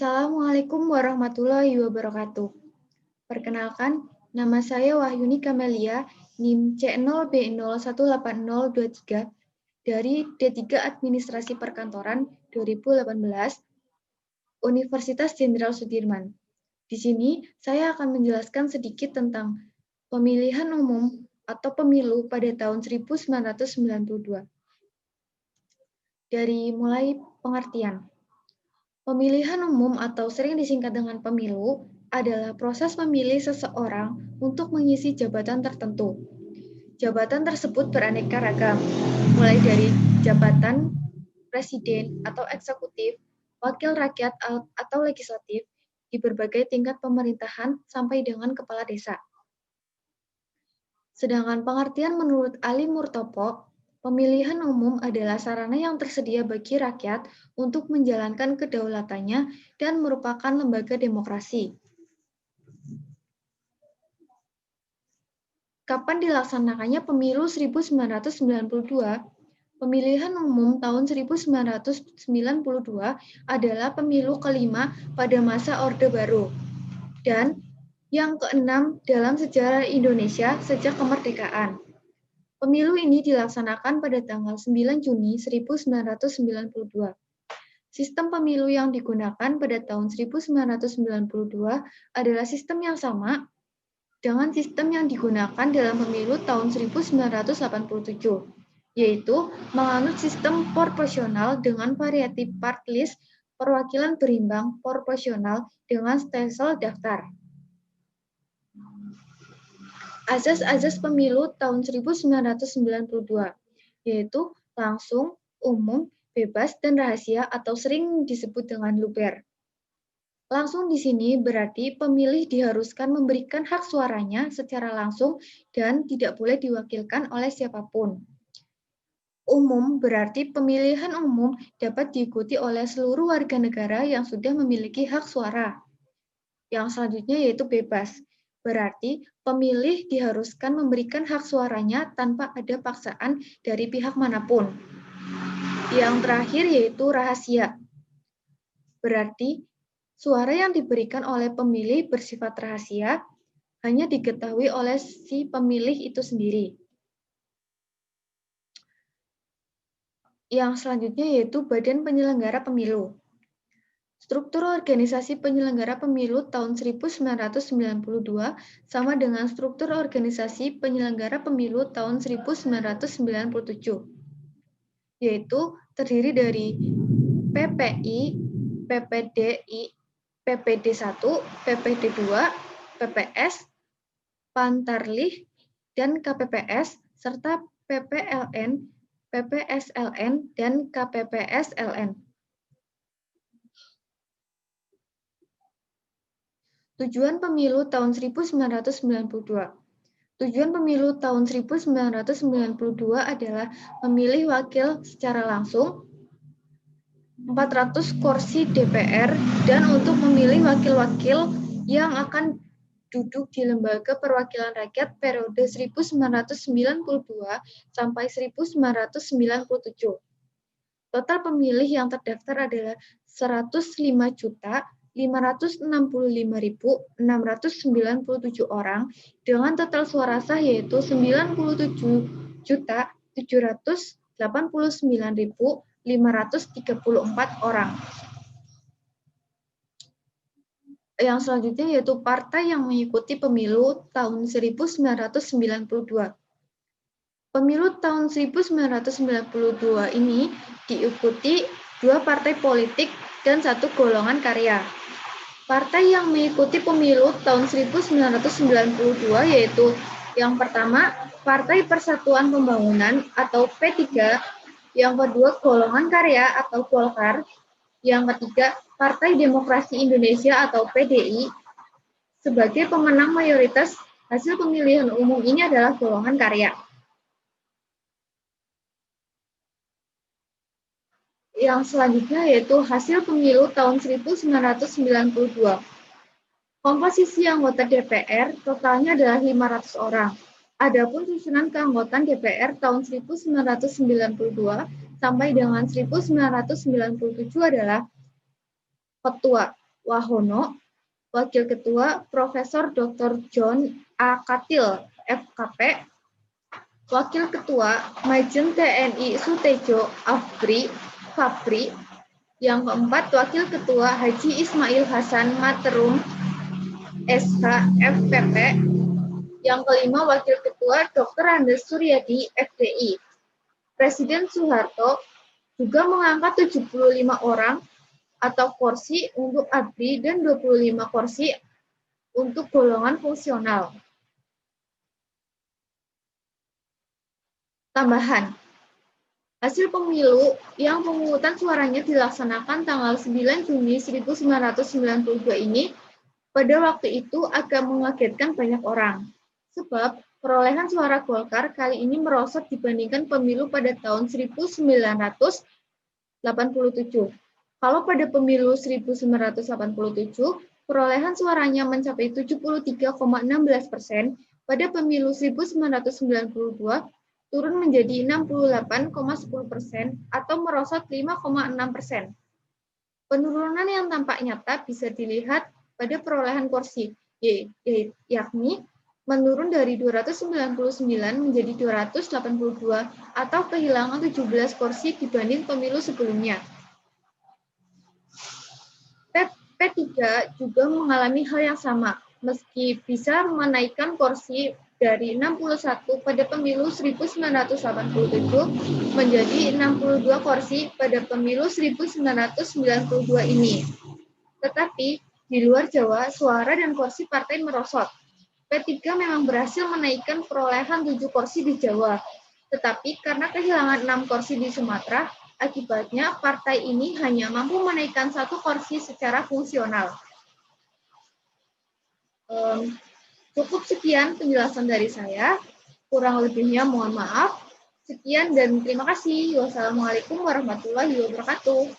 Assalamualaikum warahmatullahi wabarakatuh. Perkenalkan, nama saya Wahyuni Kamelia, NIM C0B0180023 dari D3 Administrasi Perkantoran 2018, Universitas Jenderal Sudirman. Di sini, saya akan menjelaskan sedikit tentang pemilihan umum atau pemilu pada tahun 1992. Dari mulai pengertian. Pemilihan umum atau sering disingkat dengan pemilu adalah proses memilih seseorang untuk mengisi jabatan tertentu. Jabatan tersebut beraneka ragam, mulai dari jabatan presiden atau eksekutif, wakil rakyat atau legislatif, di berbagai tingkat pemerintahan sampai dengan kepala desa. Sedangkan pengertian menurut Ali Murtopo, pemilihan umum adalah sarana yang tersedia bagi rakyat untuk menjalankan kedaulatannya dan merupakan lembaga demokrasi. Kapan dilaksanakannya pemilu 1992? Pemilihan umum tahun 1992 adalah pemilu kelima pada masa Orde Baru dan yang keenam dalam sejarah Indonesia sejak kemerdekaan. Pemilu ini dilaksanakan pada tanggal 9 Juni 1992. Sistem pemilu yang digunakan pada tahun 1992 adalah sistem yang sama dengan sistem yang digunakan dalam pemilu tahun 1987, yaitu menganut sistem proporsional dengan variatif part list, perwakilan berimbang proporsional dengan stelsel daftar. Azas-azas pemilu tahun 1992, yaitu langsung, umum, bebas, dan rahasia atau sering disebut dengan luber. Langsung di sini berarti pemilih diharuskan memberikan hak suaranya secara langsung dan tidak boleh diwakilkan oleh siapapun. Umum berarti pemilihan umum dapat diikuti oleh seluruh warga negara yang sudah memiliki hak suara. Yang selanjutnya yaitu bebas. Berarti pemilih diharuskan memberikan hak suaranya tanpa ada paksaan dari pihak manapun. Yang terakhir yaitu rahasia. Berarti suara yang diberikan oleh pemilih bersifat rahasia hanya diketahui oleh si pemilih itu sendiri. Yang selanjutnya yaitu Badan Penyelenggara Pemilu. Struktur organisasi penyelenggara pemilu tahun 1992 sama dengan struktur organisasi penyelenggara pemilu tahun 1997, yaitu terdiri dari PPI, PPDI, PPD1, PPD2, PPS, Pantarlih, dan KPPS, serta PPLN, PPSLN, dan KPPSLN. Tujuan pemilu tahun 1992. Tujuan pemilu tahun 1992 adalah memilih wakil secara langsung, 400 kursi DPR, dan untuk memilih wakil-wakil yang akan duduk di Lembaga Perwakilan Rakyat periode 1992 sampai 1997. Total pemilih yang terdaftar adalah 105.565.697 orang dengan total suara sah yaitu 97.789.534 orang. Yang selanjutnya yaitu partai yang mengikuti pemilu tahun 1992. Pemilu tahun 1992 ini diikuti 2 partai politik dan 1 golongan karya. Partai yang mengikuti pemilu tahun 1992 yaitu yang pertama, Partai Persatuan Pembangunan atau P3, yang kedua golongan karya atau Golkar, yang ketiga Partai Demokrasi Indonesia atau PDI. Sebagai pemenang mayoritas hasil pemilihan umum ini adalah golongan karya. Yang selanjutnya yaitu hasil pemilu tahun 1992. Komposisi anggota DPR totalnya adalah 500 orang. Adapun susunan keanggotaan DPR tahun 1992 sampai dengan 1997 adalah Ketua Wahono, Wakil Ketua Profesor Dr. John A. Katil, FKP, Wakil Ketua Majen TNI Sutejo Fabri, yang keempat Wakil Ketua Haji Ismail Hasan Materum, SH, FPP, yang kelima Wakil Ketua Dr. Andes Suryadi, FDI. Presiden Soeharto juga mengangkat 75 orang atau kursi untuk ABRI dan 25 kursi untuk golongan fungsional. Tambahan, hasil pemilu yang pemungutan suaranya dilaksanakan tanggal 9 Juni 1992 ini pada waktu itu agak mengagetkan banyak orang. Sebab perolehan suara Golkar kali ini merosot dibandingkan pemilu pada tahun 1987. Kalau pada pemilu 1987, perolehan suaranya mencapai 73,16%, pada pemilu 1992 turun menjadi 68,10% atau merosot 5,6%. Penurunan yang tampak nyata bisa dilihat pada perolehan kursi, yakni menurun dari 299 menjadi 282 atau kehilangan 17 kursi dibanding pemilu sebelumnya. P3 juga mengalami hal yang sama, meski bisa menaikkan kursi dari 61 pada pemilu 1987 menjadi 62 kursi pada pemilu 1992 ini. Tetapi di luar Jawa, suara dan kursi partai merosot. P3 memang berhasil menaikkan perolehan 7 kursi di Jawa, tetapi karena kehilangan 6 kursi di Sumatera, akibatnya partai ini hanya mampu menaikkan 1 kursi secara fungsional. Cukup sekian penjelasan dari saya. Kurang lebihnya mohon maaf. Sekian dan terima kasih. Wassalamualaikum warahmatullahi wabarakatuh.